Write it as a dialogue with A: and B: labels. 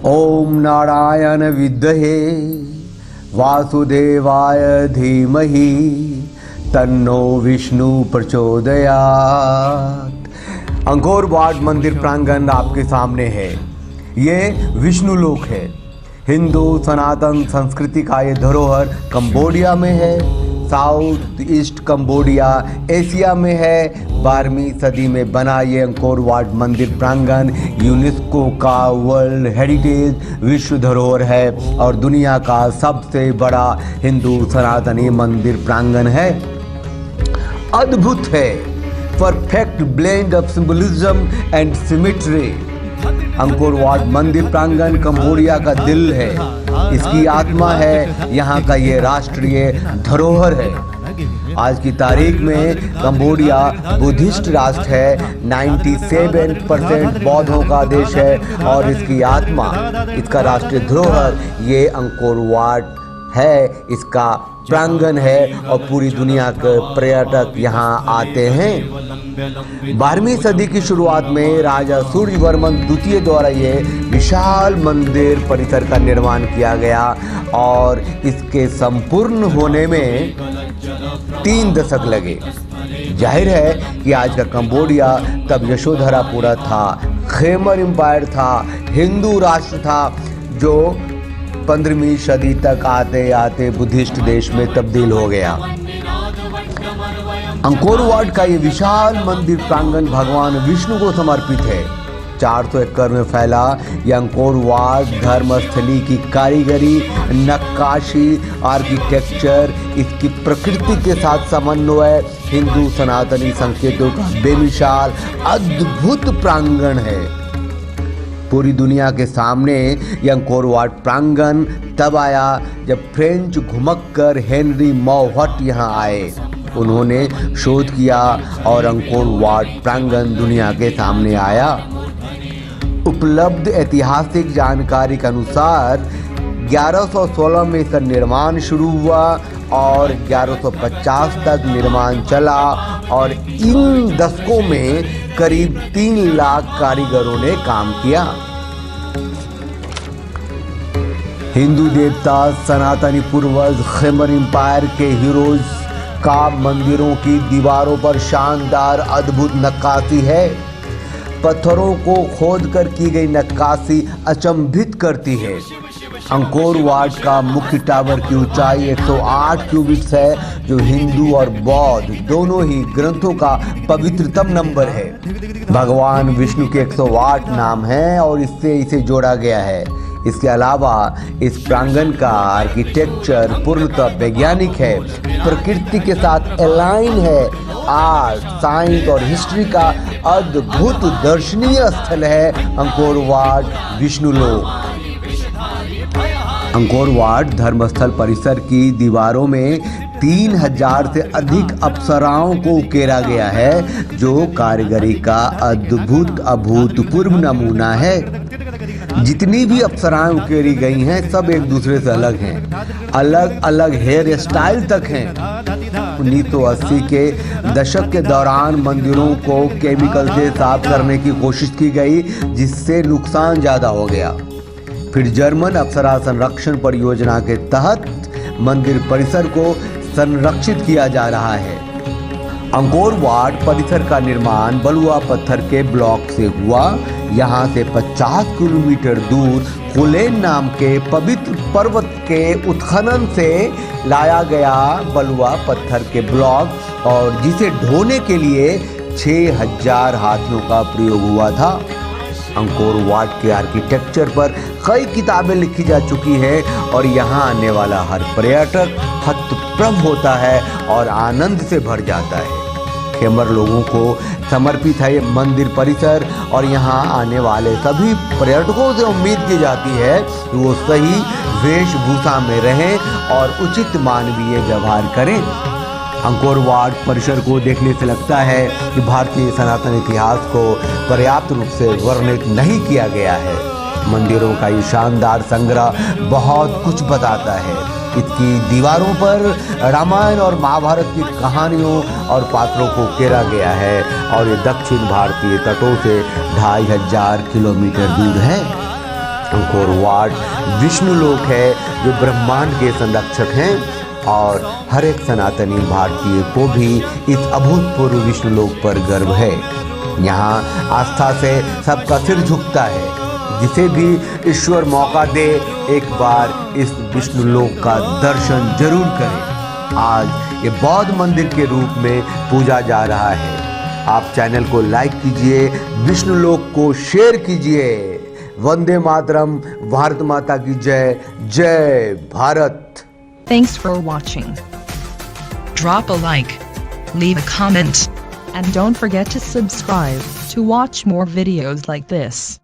A: ओम नारायण विद्महे वासुदेवाय धीमहि तन्नो विष्णु प्रचोदयात्। अंकोर वाट मंदिर प्रांगण आपके सामने है। ये विष्णु लोक है। हिंदू सनातन संस्कृति का ये धरोहर कंबोडिया में है। साउथ ईस्ट कंबोडिया एशिया में है। 12वीं सदी में बना ये अंकोर वाट मंदिर प्रांगण यूनेस्को का वर्ल्ड हेरिटेज विश्व धरोहर है और दुनिया का सबसे बड़ा हिंदू सनातनी मंदिर प्रांगण है। अद्भुत है। Perfect blend of symbolism and symmetry. Angkor Wat मंदिर प्रांगण कंबोडिया का दिल है, इसकी आत्मा है, यहाँ का ये राष्ट्रीय धरोहर है। आज की तारीख में कंबोडिया बुद्धिस्ट राष्ट्र है। 97% बौद्धों का देश है और इसकी आत्मा, इसका राष्ट्रीय धरोहर ये अंकोर वाट है, इसका प्रांगण है और पूरी दुनिया के पर्यटक यहाँ आते हैं। 12वीं सदी की शुरुआत में राजा सूर्यवर्मन द्वितीय द्वारा ये विशाल मंदिर परिसर का निर्माण किया गया और इसके संपूर्ण होने में 3 दशक लगे। जाहिर है कि आज का कंबोडिया तब यशोधरापुरा था, खेमर एम्पायर था, हिंदू राष्ट्र था, जो 15वीं सदी तक आते आते बुद्धिस्ट देश में तब्दील हो गया। अंकोर वाट का ये विशाल मंदिर प्रांगण भगवान विष्णु को समर्पित है। 400 एकड़ में फैला यह अंकोर वाट धर्मस्थली की कारीगरी, नक्काशी, आर्किटेक्चर, इसकी प्रकृति के साथ समन्वय हिंदू सनातनी संकेतों का बेमिसाल अद्भुत प्रांगण है। पूरी दुनिया के सामने यह अंकोर वाट प्रांगण तब आया जब फ्रेंच घुमक्कर हेनरी मौहट यहाँ आए। उन्होंने शोध किया और अंकोर वाट प्रांगण दुनिया के सामने आया। उपलब्ध ऐतिहासिक जानकारी के अनुसार 1116 में इसका निर्माण शुरू हुआ और 1150 तक निर्माण चला और इन दशकों में करीब 3 लाख कारीगरों ने काम किया। हिंदू देवता सनातनी पूर्वज खेमर एम्पायर के हीरोज का मंदिरों की दीवारों पर शानदार अद्भुत नक्काशी है। पत्थरों को खोदकर की गई नक्काशी अचंभित करती है। अंकोर वाट का मुख्य टावर की ऊंचाई 108 क्यूबिट्स है, जो हिंदू और बौद्ध दोनों ही ग्रंथों का पवित्रतम नंबर है। भगवान विष्णु के 108 नाम हैं और इससे इसे जोड़ा गया है। इसके अलावा इस प्रांगण का आर्किटेक्चर पूर्णतः वैज्ञानिक है, प्रकृति के साथ अलाइन है। आर्ट, साइंस और हिस्ट्री का अद्भुत दर्शनीय स्थल है अंकोर वाट विष्णु लोक। अंकोर वाट धर्मस्थल परिसर की दीवारों में 3000 से अधिक अप्सराओं को उकेरा गया है, जो कारीगरी का अद्भुत अभूतपूर्व नमूना है। जितनी भी अप्सराएं उकेरी गई हैं सब एक दूसरे से अलग हैं, अलग अलग हेयर स्टाइल तक हैं। 1980 के दशक के दौरान मंदिरों को केमिकल से साफ करने की कोशिश की गई, जिससे नुकसान ज़्यादा हो गया। फिर जर्मन अप्सरा संरक्षण परियोजना के तहत मंदिर परिसर को संरक्षित किया जा रहा है। अंकोर वाट परिसर का निर्माण बलुआ पत्थर के ब्लॉक से हुआ। यहाँ से 50 किलोमीटर दूर फुलेन नाम के पवित्र पर्वत के उत्खनन से लाया गया बलुआ पत्थर के ब्लॉक और जिसे ढोने के लिए 6000 हाथियों का प्रयोग हुआ था। अंकोर वाट के आर्किटेक्चर पर कई किताबें लिखी जा चुकी है और यहाँ आने वाला हर पर्यटक हतप्रभ होता है और आनंद से भर जाता है। खेमर लोगों को समर्पित है ये मंदिर परिसर और यहाँ आने वाले सभी पर्यटकों से उम्मीद की जाती है कि वो सही वेशभूषा में रहें और उचित मानवीय व्यवहार करें। अंकोर वाट परिसर को देखने से लगता है कि भारतीय सनातन इतिहास को पर्याप्त रूप से वर्णित नहीं किया गया है। मंदिरों का ये शानदार संग्रह बहुत कुछ बताता है। इसकी दीवारों पर रामायण और महाभारत की कहानियों और पात्रों को उकेरा गया है और ये दक्षिण भारतीय तटों से 2500 किलोमीटर दूर है। अंकोरवाट विष्णुलोक है जो ब्रह्मांड के संरक्षक हैं और हर एक सनातनी भारतीय को भी इस अभूतपूर्व विष्णुलोक पर गर्व है। यहाँ आस्था से सबका सिर झुकता है। जिसे भी ईश्वर मौका दे एक बार इस विष्णुलोक का दर्शन जरूर करे। आज ये बौद्ध मंदिर के रूप में पूजा जा रहा है। आप चैनल को लाइक कीजिए, विष्णुलोक को शेयर कीजिए। वंदे मातरम, भारत माता की जय, जय Bharat.
B: Thanks for watching. Drop a like, leave a comment, and don't forget to subscribe to watch more videos like this.